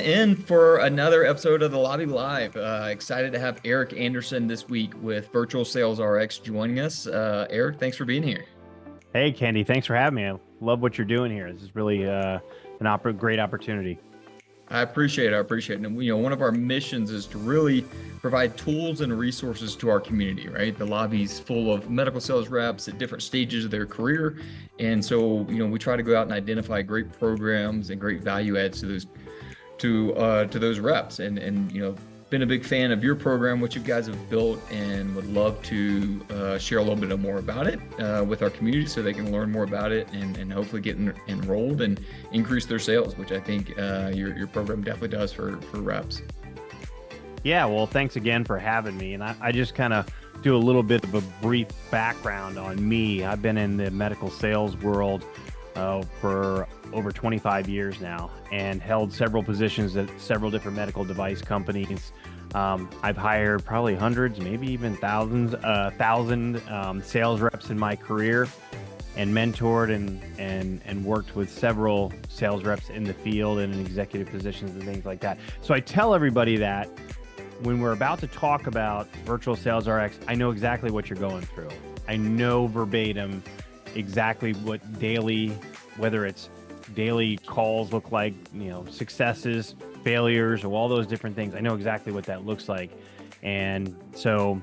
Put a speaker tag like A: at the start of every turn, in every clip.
A: in for another episode of the Lobby Live. Excited to have Eric Anderson this week with Virtual Sales RX joining us. Eric, thanks for being here.
B: Hey, Candy, thanks for having me. I love what you're doing here. This is really great opportunity.
A: I appreciate it. I appreciate it. And one of our missions is to really provide tools and resources to our community, right? The lobby's full of medical sales reps at different stages of their career. And so, we try to go out and identify great programs and great value adds to those reps. And been a big fan of your program, what you guys have built, and would love to share a little bit more about it with our community so they can learn more about it and hopefully get enrolled and increase their sales, which I think your program definitely does for reps.
B: Yeah, well, thanks again for having me. And I just kind of do a little bit of a brief background on me. I've been in the medical sales world for over 25 years now and held several positions at several different medical device companies. I've hired probably hundreds, maybe even thousand sales reps in my career, and mentored and worked with several sales reps in the field and in executive positions and things like that. So I tell everybody that when we're about to talk about Virtual Sales RX, I know exactly what you're going through. I know verbatim exactly what whether it's daily calls look like, successes, failures, or all those different things. I know exactly what that looks like. And so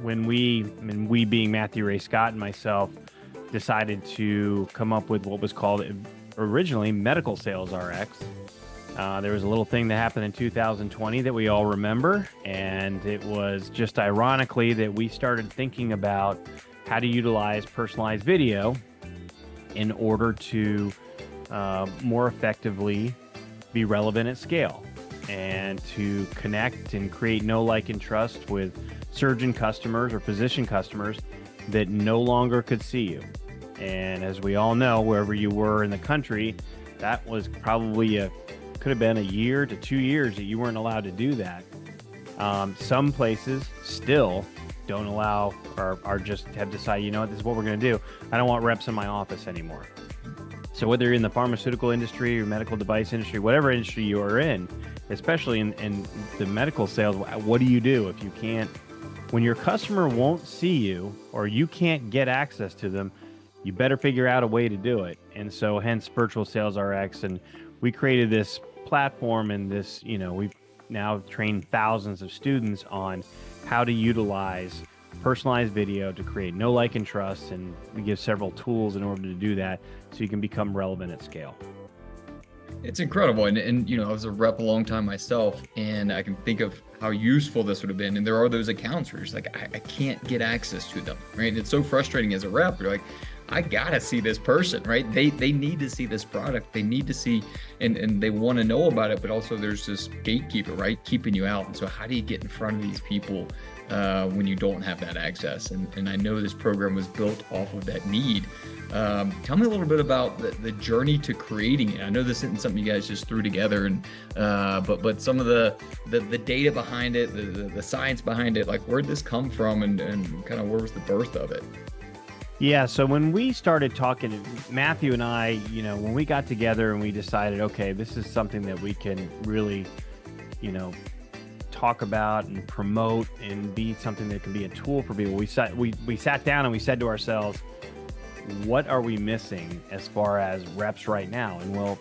B: when we being Matthew Ray Scott and myself, decided to come up with what was called originally Medical Sales RX, there was a little thing that happened in 2020 that we all remember. And it was just ironically that we started thinking about how to utilize personalized video in order to more effectively be relevant at scale and to connect and create know, like, and trust with surgeon customers or physician customers that no longer could see you. And as we all know, wherever you were in the country, that was probably could have been a year to 2 years that you weren't allowed to do that. Some places still don't allow or are just have decided, this is what we're going to do. I don't want reps in my office anymore. So whether you're in the pharmaceutical industry or medical device industry, whatever industry you are in, especially in the medical sales, what do you do if you can't, when your customer won't see you or you can't get access to them, you better figure out a way to do it. And so hence Virtual Sales RX. And we created this platform and this, we've now trained thousands of students on how to utilize personalized video to create know, like, and trust. And we give several tools in order to do that so you can become relevant at scale.
A: It's incredible. And I was a rep a long time myself, and I can think of how useful this would have been. And there are those accounts where you're just like, I can't get access to them, right? And it's so frustrating as a rep. You're like, I gotta see this person, right? They need to see this product. They need to see, and they want to know about it, but also there's this gatekeeper, right? Keeping you out. And so how do you get in front of these people when you don't have that access? And I know this program was built off of that need. Tell me a little bit about the journey to creating it. I know this isn't something you guys just threw together, and but some of the data behind it, the science behind it, like where'd this come from, and kind of where was the birth of it?
B: Yeah, so when we started talking, Matthew and I, when we got together and we decided, okay, this is something that we can really, talk about and promote and be something that can be a tool for people. We sat down and we said to ourselves, what are we missing as far as reps right now? And well,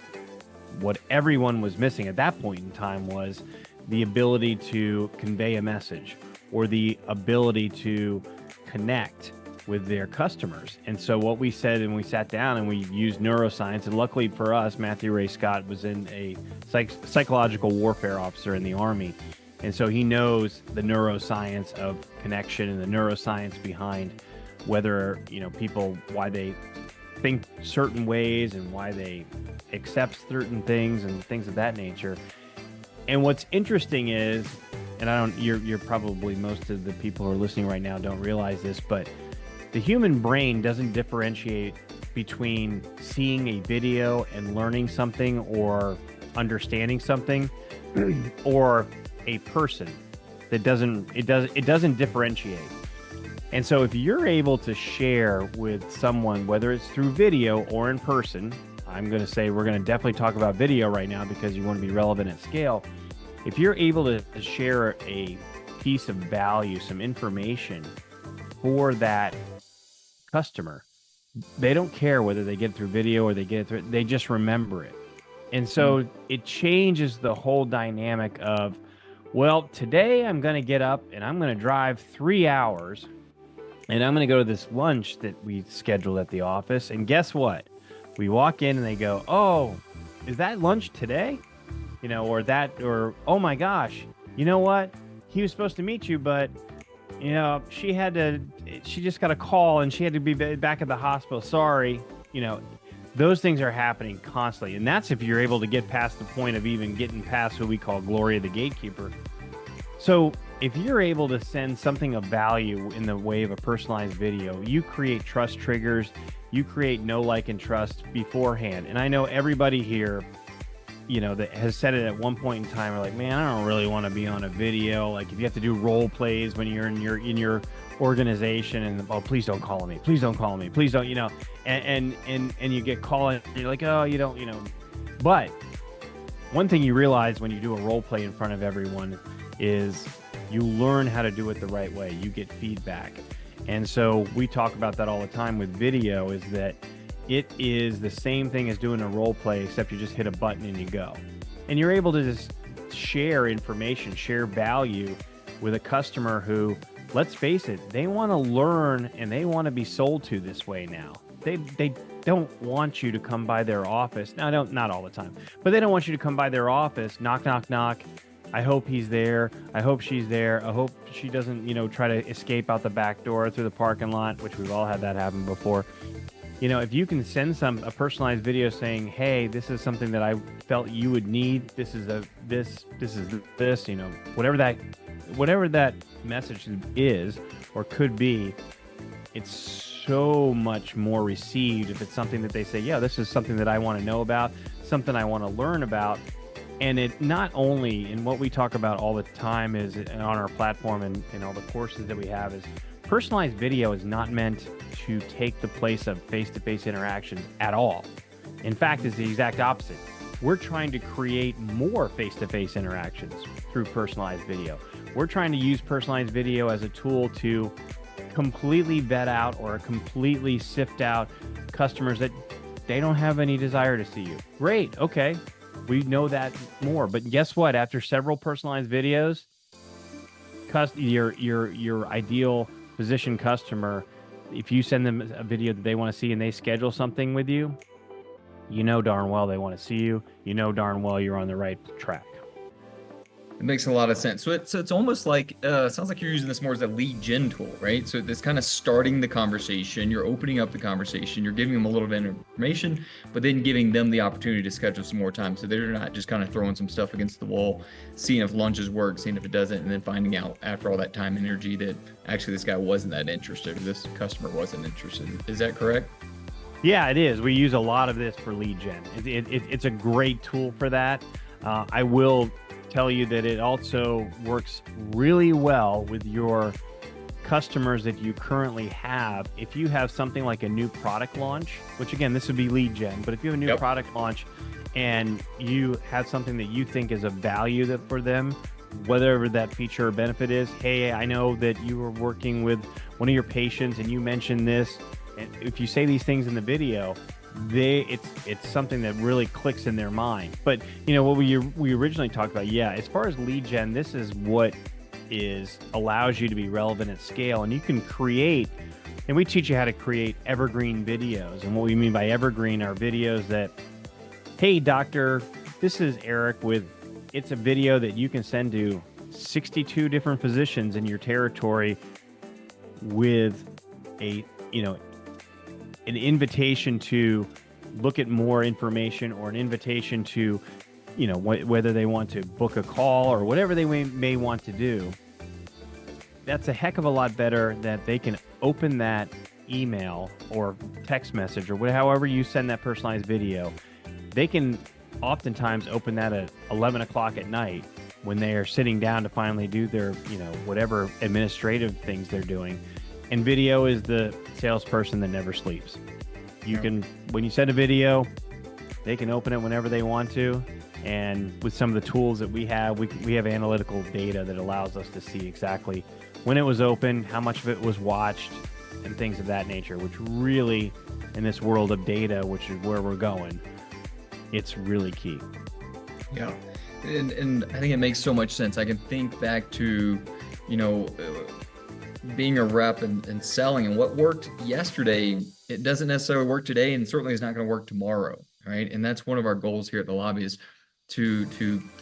B: what everyone was missing at that point in time was the ability to convey a message or the ability to connect with their customers. And so what we said, and we sat down and we used neuroscience, and luckily for us, Matthew Ray Scott was in a psychological warfare officer in the Army. And so he knows the neuroscience of connection and the neuroscience behind whether, people, why they think certain ways and why they accept certain things and things of that nature. And what's interesting is, and you're probably, most of the people who are listening right now don't realize this, but the human brain doesn't differentiate between seeing a video and learning something or understanding something or a person. It doesn't differentiate. And so if you're able to share with someone, whether it's through video or in person, I'm going to say we're going to definitely talk about video right now because you want to be relevant at scale. If you're able to share a piece of value, some information for that customer, they don't care whether they get it through video or they get it through, they just remember it. And so it changes the whole dynamic of, well, today I'm going to get up and I'm going to drive 3 hours and I'm going to go to this lunch that we scheduled at the office. And guess what? We walk in and they go, oh, is that lunch today? You know, or oh my gosh, you know what? He was supposed to meet you, but you know, she just got a call and she had to be back at the hospital. Sorry. You know, those things are happening constantly. And that's if you're able to get past the point of even getting past what we call Gloria the gatekeeper. So if you're able to send something of value in the way of a personalized video, you create trust triggers, you create know, like, and trust beforehand. And I know everybody here, you know, that has said it at one point in time, are like, man, I don't really want to be on a video. Like if you have to do role plays when you're in your organization and, oh, please don't call me, please don't call me, please don't, you know, and you get called and you're like, oh, you don't, you know. But one thing you realize when you do a role play in front of everyone is you learn how to do it the right way. You get feedback. And so we talk about that all the time with video, is that it is the same thing as doing a role play, except you just hit a button and you go. And you're able to just share information, share value with a customer who, let's face it, they want to learn and they want to be sold to this way now. They don't want you to come by their office. Now, not all the time, but they don't want you to come by their office, knock, knock, knock. I hope he's there. I hope she's there. I hope she doesn't, you know, try to escape out the back door through the parking lot, which we've all had that happen before. You know, if you can send a personalized video saying, hey, this is something that I felt you would need. This is this, you know, whatever that message is or could be, it's so much more received if it's something that they say, yeah, this is something that I want to know about, something I want to learn about. And it not only, in what we talk about all the time is on our platform and all the courses that we have, is personalized video is not meant to take the place of face-to-face interactions at all. In fact, it's the exact opposite. We're trying to create more face-to-face interactions through personalized video. We're trying to use personalized video as a tool to completely vet out or completely sift out customers that they don't have any desire to see you. Great, okay. We know that more, but guess what? After several personalized videos, your ideal position customer, if you send them a video that they want to see and they schedule something with you, you know darn well they want to see you. You know darn well you're on the right track.
A: It makes a lot of sense. So it's almost like, sounds like you're using this more as a lead gen tool, right? So this kind of starting the conversation, you're opening up the conversation, you're giving them a little bit of information, but then giving them the opportunity to schedule some more time. So they're not just kind of throwing some stuff against the wall, seeing if lunches work, seeing if it doesn't, and then finding out after all that time and energy that actually this guy wasn't that interested, or this customer wasn't interested. Is that correct?
B: Yeah, it is. We use a lot of this for lead gen. It's a great tool for that. I will tell you that it also works really well with your customers that you currently have. If you have something like a new product launch, which again, this would be lead gen, but if you have a new product launch and you have something that you think is of value for them, whatever that feature or benefit is, hey, I know that you were working with one of your patients and you mentioned this, and if you say these things in the video, it's something that really clicks in their mind. But you know what we originally talked about, as far as lead gen, this is what allows you to be relevant at scale. And you can create, and we teach you how to create evergreen videos. And what we mean by evergreen are videos that, hey doctor, this is Eric it's a video that you can send to 62 different physicians in your territory with an invitation to look at more information, or an invitation to, whether they want to book a call or whatever they may want to do. That's a heck of a lot better that they can open that email or text message or however you send that personalized video. They can oftentimes open that at 11 o'clock at night when they are sitting down to finally do their, whatever administrative things they're doing. And video is the salesperson that never sleeps. You can, when you send a video, They can open it whenever they want to. And with some of the tools that we have analytical data that allows us to see exactly when it was open, how much of it was watched, and things of that nature, which really, in this world of data, which is where we're going, it's really key.
A: Yeah. And I think it makes so much sense. I can think back to, being a rep and selling, and what worked yesterday, it doesn't necessarily work today, and certainly is not going to work tomorrow, right? And that's one of our goals here at the lobby, is to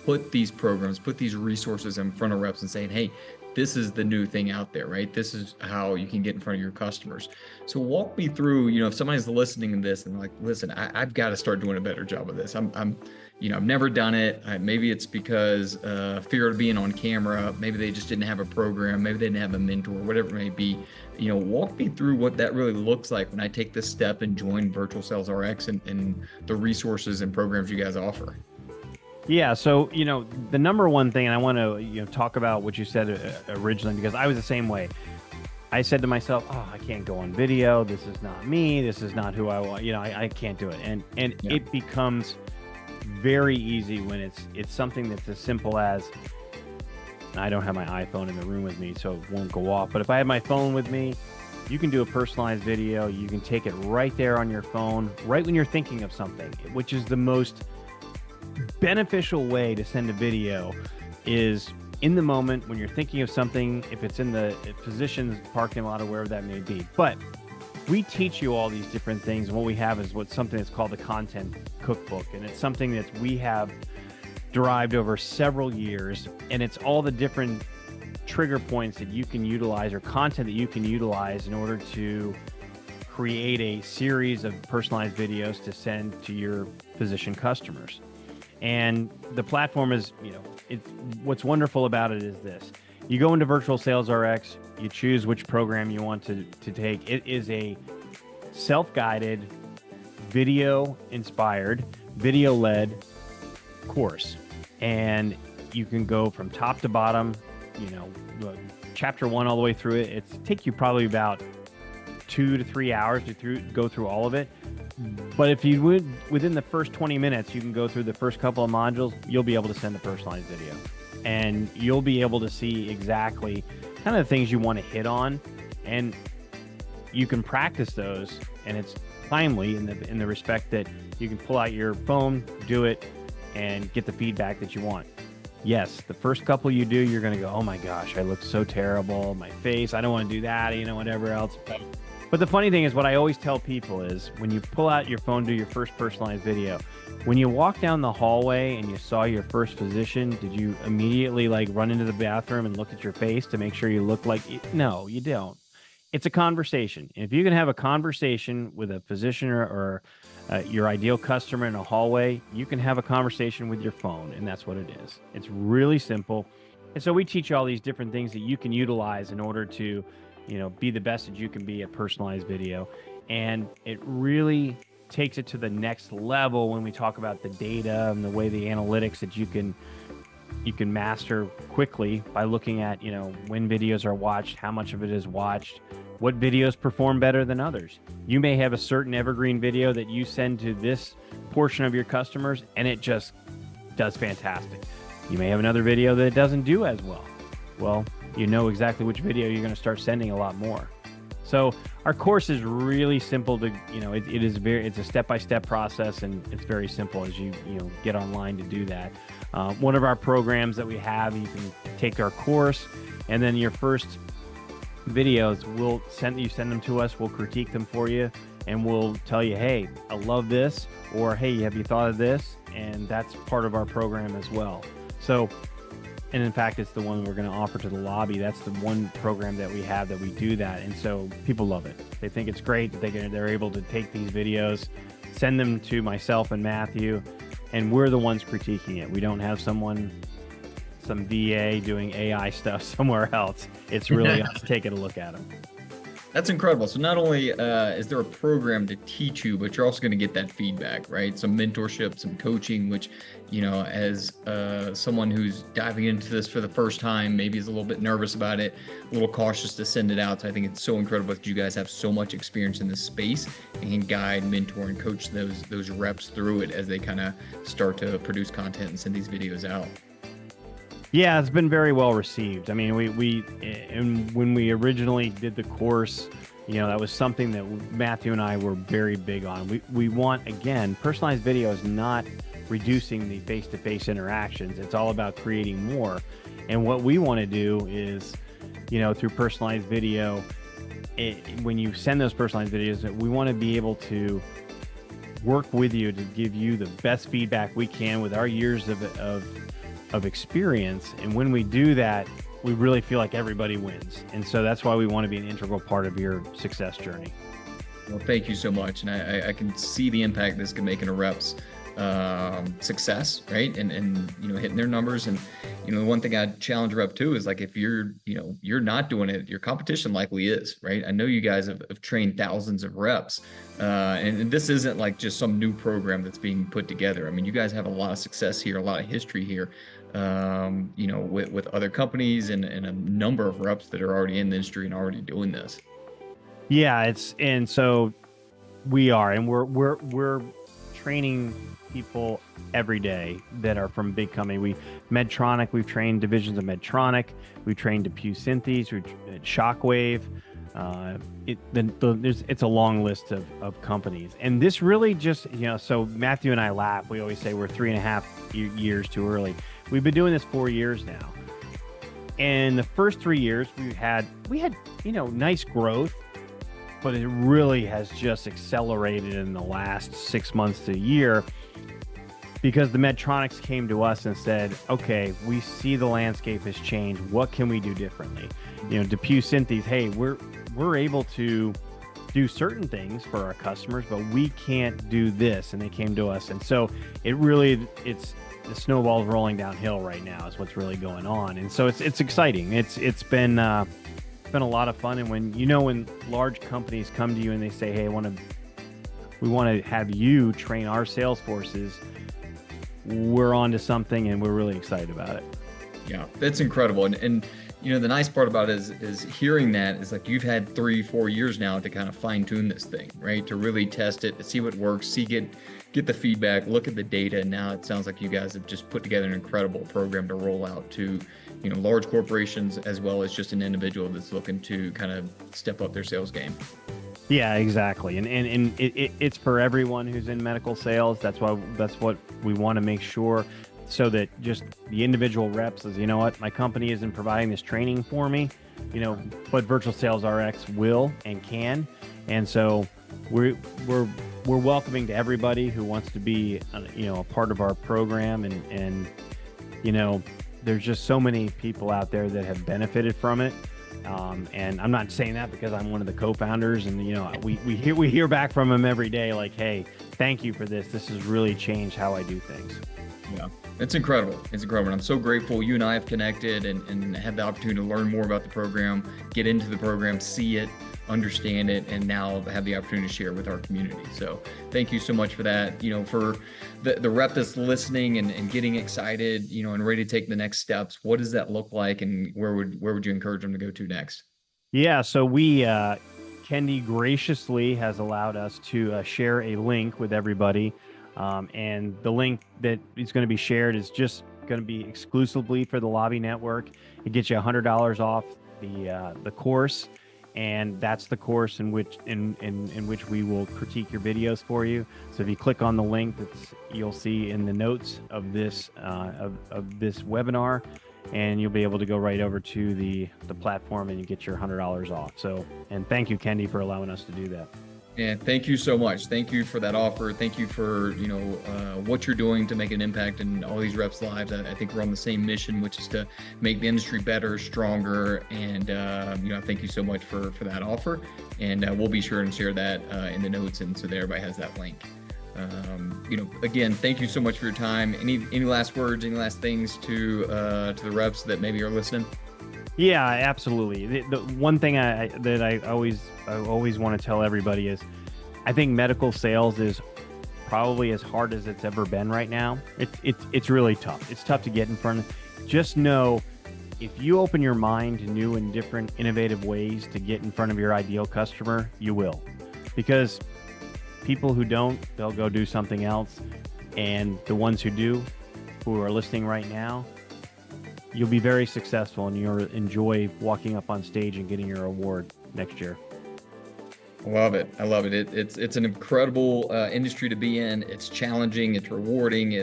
A: put these programs, put these resources in front of reps and saying, hey, this is the new thing out there, right? This is how you can get in front of your customers. So walk me through, if somebody's listening to this and like, listen, I've got to start doing a better job of this. I've never done it. Maybe it's because fear of being on camera. Maybe they just didn't have a program. Maybe they didn't have a mentor, whatever it may be. Walk me through what that really looks like when I take this step and join Virtual Sales RX and the resources and programs you guys offer.
B: Yeah, so the number one thing, and I want to talk about what you said originally, because I was the same way. I said to myself, "Oh, I can't go on video. This is not me. This is not who I want. I can't do it." And It becomes very easy when it's something that's as simple as, I don't have my iPhone in the room with me, so it won't go off. But if I have my phone with me, you can do a personalized video. You can take it right there on your phone, right when you're thinking of something, which is the most beneficial way to send a video, is in the moment when you're thinking of something, if it's in the physician's parking lot or wherever that may be. But we teach you all these different things, and what we have is something that's called the content cookbook, and it's something that we have derived over several years, and it's all the different trigger points that you can utilize, or content that you can utilize, in order to create a series of personalized videos to send to your physician customers. And the platform is, what's wonderful about it is this. You go into Virtual Sales RX, you choose which program you want to take. It is a self-guided, video-inspired, video-led course. And you can go from top to bottom, chapter 1 all the way through it. It's take you probably about 2 to 3 hours to go through all of it. But if you would, within the first 20 minutes, you can go through the first couple of modules, you'll be able to send a personalized video. And you'll be able to see exactly kind of the things you want to hit on. And you can practice those, and it's timely in the respect that you can pull out your phone, do it, and get the feedback that you want. Yes, the first couple you do, you're going to go, oh my gosh, I look so terrible. My face, I don't want to do that, whatever else. But the funny thing is, what I always tell people is, when you pull out your phone, do your first personalized video, when you walk down the hallway and you saw your first physician, did you immediately run into the bathroom and look at your face to make sure you look like it? No, you don't. It's a conversation. If you can have a conversation with a physician or your ideal customer in a hallway, you can have a conversation with your phone, and that's what it is. It's really simple. And so we teach you all these different things that you can utilize in order to be the best that you can be at personalized video. And it really takes it to the next level when we talk about the data and the way the analytics that you can master quickly by looking at, when videos are watched, how much of it is watched, what videos perform better than others. You may have a certain evergreen video that you send to this portion of your customers, and it just does fantastic. You may have another video that doesn't do as well. Well, you know exactly which video you're going to start sending a lot more. So our course is really simple to, it's a step-by-step process, and it's very simple as you get online to do that. One of our programs that we have, you can take our course, and then your first videos, we'll send them to us, we'll critique them for you, and we'll tell you, hey, I love this, or hey, have you thought of this? And that's part of our program as well. So, and in fact, it's the one we're going to offer to the lobby. That's the one program that we have that we do that. And so people love it. They think it's great that they're able to take these videos, send them to myself and Matthew, and we're the ones critiquing it. We don't have some VA doing AI stuff somewhere else. It's really us taking a look at them.
A: That's incredible. So not only is there a program to teach you, but you're also going to get that feedback, right? Some mentorship, some coaching, which, as someone who's diving into this for the first time, maybe is a little bit nervous about it, a little cautious to send it out. So I think it's so incredible that you guys have so much experience in this space and can guide, mentor, and coach those reps through it as they kind of start to produce content and send these videos out.
B: Yeah, it's been very well received. I mean, and when we originally did the course, that was something that Matthew and I were very big on. We want, again, personalized video is not reducing the face-to-face interactions. It's all about creating more. And what we want to do is, through personalized video, when you send those personalized videos, we want to be able to work with you to give you the best feedback we can with our years of experience. And when we do that, we really feel like everybody wins. And so that's why we want to be an integral part of your success journey.
A: Well, thank you so much. And I can see the impact this can make in a rep's success, right? And hitting their numbers. And the one thing I'd challenge a rep too is like, if you're not doing it, your competition likely is, right? I know you guys have trained thousands of reps, and this isn't like just some new program that's being put together. I mean, you guys have a lot of success here, a lot of history here, with other companies and a number of reps that are already in the industry and already doing this.
B: Yeah, and so we are, and we're training people every day that are from big company. Medtronic, we've trained divisions of Medtronic, we've trained DePuy Synthes, Shockwave. It's a long list of companies, and this really just, so Matthew and I laugh. We always say we're 3.5 years too early. We've been doing this 4 years now, and the first 3 years we had nice growth, but it really has just accelerated in the last 6 months to a year, because the Medtronics came to us and said, okay, we see the landscape has changed. What can we do differently? DePuy Synthes, hey, we're able to do certain things for our customers, but we can't do this. And they came to us. And so it's the snowball's rolling downhill right now is what's really going on. And so it's exciting. It's been a lot of fun. And when large companies come to you and they say, hey, we want to have you train our sales forces, we're on to something, and we're really excited about it.
A: Yeah, that's incredible. And the nice part about it is hearing that is like you've had 3-4 years now to kind of fine tune this thing, right? To really test it, to see what works, get the feedback, look at the data. And now it sounds like you guys have just put together an incredible program to roll out to, large corporations, as well as just an individual that's looking to kind of step up their sales game.
B: Yeah, exactly. And it's for everyone who's in medical sales. That's what we want to make sure, so that just the individual rep says, you know what, my company isn't providing this training for me, but Virtual Sales RX will and can. And so we're welcoming to everybody who wants to be, a part of our program. And there's just so many people out there that have benefited from it. And I'm not saying that because I'm one of the co-founders, and we hear back from them every day, like, hey, thank you for this. This has really changed how I do things.
A: Yeah, it's incredible. It's incredible. And I'm so grateful you and I have connected and had the opportunity to learn more about the program, get into the program, see it, understand it, and now have the opportunity to share with our community. So thank you so much for that. For the rep that's listening and getting excited, and ready to take the next steps, what does that look like, and where would you encourage them to go to next?
B: Yeah, so Kendi graciously has allowed us to share a link with everybody. And the link that is going to be shared is just going to be exclusively for the Lobby Network. It gets you $100 off the course, and that's the course in which we will critique your videos for you. So if you click on the link you'll see in the notes of this of this webinar, and you'll be able to go right over to the platform and you get your $100 off. So, and thank you, Kendi, for allowing us to do that.
A: And thank you so much. Thank you for that offer. Thank you for, what you're doing to make an impact in all these reps' lives. I think we're on the same mission, which is to make the industry better, stronger. And, thank you so much for that offer. And we'll be sure and share that in the notes, and so that everybody has that link. Again, thank you so much for your time. Any last words, any last things to the reps that maybe are listening?
B: Yeah, absolutely. The one thing that I always want to tell everybody is, I think medical sales is probably as hard as it's ever been right now. It's really tough. It's tough to get in front of. Just know, if you open your mind to new and different innovative ways to get in front of your ideal customer, you will. Because people who don't, they'll go do something else. And the ones who do, who are listening right now, you'll be very successful and you'll enjoy walking up on stage and getting your award next year.
A: I love it. I love it. It's an incredible industry to be in. It's challenging. It's rewarding.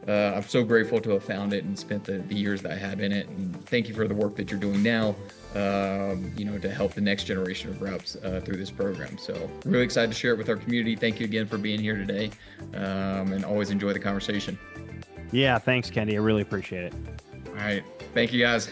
A: I'm so grateful to have found it and spent the years that I have in it. And thank you for the work that you're doing now, to help the next generation of reps through this program. So really excited to share it with our community. Thank you again for being here today, and always enjoy the conversation.
B: Yeah, thanks, Kenny. I really appreciate it.
A: All right. Thank you, guys.